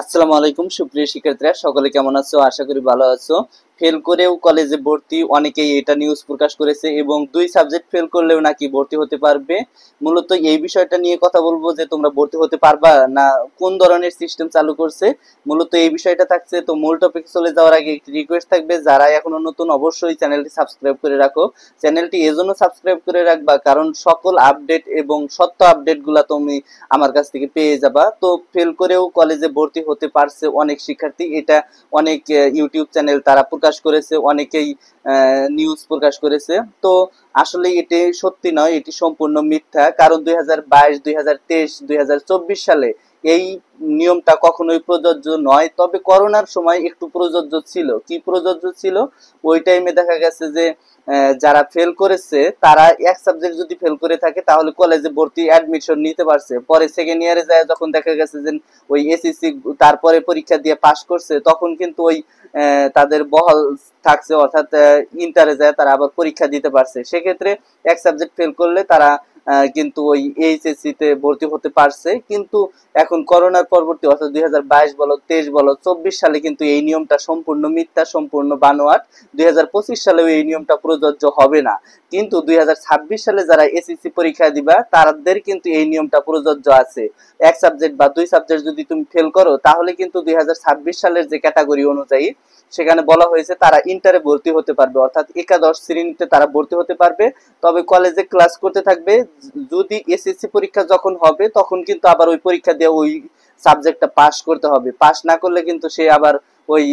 আসসালামু আলাইকুম সুপ্রিয় শিক্ষার্থীরা, সকলে কেমন আছো? আশা করি ভালো আছো। ফেল করেও কলেজে ভর্তি, অনেকেই এটা নিউজ প্রকাশ করেছে এবং 2 সাবজেক্ট ফেল করলেও নাকি ভর্তি হতে পারবে। মূলত এই বিষয়টা নিয়ে কথা বলবো যে তোমরা ভর্তি হতে পারবা না, কোন ধরনের সিস্টেম চালু করছে, মূলত এই বিষয়টা থাকছে। তো মূল টপিকে চলে যাওয়ার আগে একটি রিকোয়েস্ট থাকবে, যারা এখনো নতুন অবশ্যই চ্যানেলটি সাবস্ক্রাইব করে রাখো। চ্যানেলটি এজন্য সাবস্ক্রাইব করে রাখবা কারণ সকল আপডেট এবং সত্য আপডেটগুলা তুমি আমার কাছ থেকে পেয়ে যাবা। তো ফেল করেও কলেজে ভর্তি হতে পারছে অনেক শিক্ষার্থী, এটা অনেক ইউটিউব চ্যানেল তারা প্রকাশ করেছে, অনেকেই নিউজ প্রকাশ করেছে। তো আসলে এটি সত্যি নয়, এটি সম্পূর্ণ মিথ্যা। কারণ 2022, 2023, 2024 সালে এই নিয়মটা কখনোই প্রযোজ্য নয়। তবে করোনার সময় একটু প্রযোজ্য ছিল। কি প্রযোজ্য ছিল? ওই টাইমে দেখা গেছে যে যারা ফেল করেছে তারা এক সাবজেক্ট যদি ফেল করে থাকে তাহলে কলেজে ভর্তি অ্যাডমিশন নিতে পারছে। পরে সেকেন্ড ইয়ারে যায় যখন দেখা গেছে যে ওই এসএসসি তারপরে পরীক্ষা দিয়ে পাশ করছে, তখন কিন্তু ওই তাদের বহাল থাকছে, অর্থাৎ ইন্টারে যায় তারা আবার পরীক্ষা দিতে পারছে। সেক্ষেত্রে এক সাবজেক্ট ফেল করলে তারা কিন্তু ওই এইচএসসি তে ভর্তি হতে পারছে। কিন্তু এখন করোনার পরবর্তী অর্থাৎ 2022 বলো, 23 বলো, 24 সালে কিন্তু এই নিয়মটা সম্পূর্ণ মিথ্যা, সম্পূর্ণ বানোয়াট। 2025 সালেও এই নিয়মটা প্রযোজ্য হবে না। কিন্তু 2026 সালে যারা এসএসসি পরীক্ষা দিবা তাদের কিন্তু এই নিয়মটা প্রযোজ্য আছে। এক সাবজেক্ট বা 2 সাবজেক্ট যদি তুমি ফেল করো তাহলে কিন্তু 2026 সালের যে ক্যাটাগরি অনুযায়ী সেখানে বলা হয়েছে তারা ইন্টারে ভর্তি হতে পারবে, অর্থাৎ একাদশ শ্রেণীতে তারা ভর্তি হতে পারবে। তবে কলেজে ক্লাস করতে থাকবে। যদি এসএসসি পরীক্ষা যখন হবে তখন কিন্তু আবার ওই পরীক্ষা দিয়ে ওই সাবজেক্টটা পাস করতে হবে। পাস না করলে কিন্তু সে আবার ওই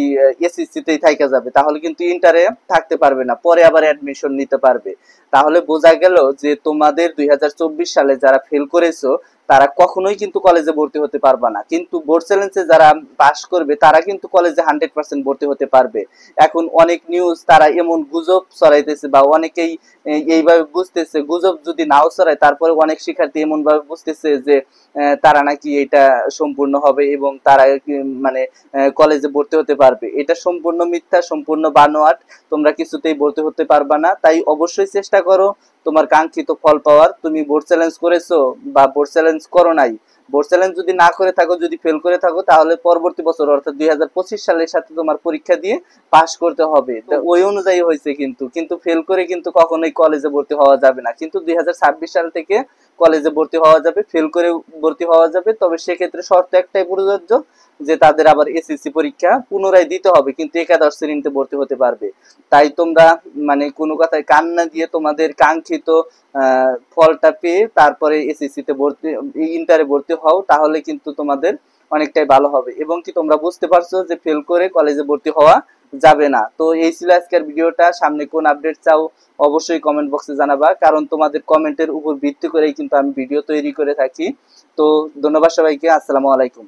এসএসসি তেই থাইকা যাবে, তাহলে কিন্তু ইন্টারে থাকতে পারবে না, পরে আবার অ্যাডমিশন নিতে পারবে। তাহলে বোঝা গেল যে তোমাদের 2024 সালে যারা ফেল করেছো তারা কখনোই কিন্তু কলেজে ভর্তি হতে পারবে না। কিন্তু বোর্ড চ্যালেঞ্জে যারা পাস করবে তারা কিন্তু কলেজে 100% ভর্তি হতে পারবে। এখন অনেক নিউজ তারা এমন গুজব ছড়াইতেছে বা অনেকেই এইভাবে বুঝতেছে, গুজব যদি নাও ছড়ায় তারপরে অনেক শিক্ষার্থী এমন ভাবে বুঝতেছে যে তারা নাকি এটা সম্পূর্ণ হবে এবং তারা মানে কলেজে ভর্তি হতে পারবে। এটা সম্পূর্ণ মিথ্যা, সম্পূর্ণ বানোয়াট। তোমরা কিছুতেই ভর্তি হতে পারবা না। তাই অবশ্যই চেষ্টা করো তোমার কাঙ্ক্ষিত ফল পাওয়ার। তুমি বোর্ড চ্যালেঞ্জ করেছো বা বোর্ড চ্যালেঞ্জ করো নাই, বোর্ড চ্যালেঞ্জ যদি না করে থাকো, যদি ফেল করে থাকো, তাহলে পরবর্তী বছর অর্থাৎ 2025 সালের সাথে তোমার পরীক্ষা দিয়ে পাস করতে হবে। তো ওই অনুযায়ী হয়েছে। কিন্তু ফেল করে কিন্তু কখনোই কলেজে ভর্তি হওয়া যাবে না। কিন্তু 2026 সাল থেকে কলেজে ভর্তি হওয়া যাবে, ফেল করে ভর্তি হওয়া যাবে। তবে সেক্ষেত্রে শর্ত একটাই প্রযোজ্য, যে তাদের আবার এসএসসি পরীক্ষা পুনরায় দিতে হবে, কিন্তু একাদশ শ্রেণীতে ভর্তি হতে পারবে। তাই তোমরা মানে কোনো কথায় কান না দিয়ে তোমাদের কাঙ্ক্ষিত ফলটা পেয়ে তারপরে এসএসসি তে ভর্তি, ইন্টারে ভর্তি হও, তাহলে কিন্তু তোমাদের অনেকটাই ভালো হবে। এবং কি তোমরা বুঝতে পারছো যে ফেল করে কলেজে ভর্তি হওয়া যাবে না। তো এই ছিল আজকের ভিডিওটা। সামনে কোন আপডেট চাও অবশ্যই কমেন্ট বক্সে জানাবা, কারণ তোমাদের কমেন্টের উপর ভিত্তি করেই কিন্তু আমি ভিডিও তৈরি করে থাকি। তো ধন্যবাদ সবাইকে। আসসালামু আলাইকুম।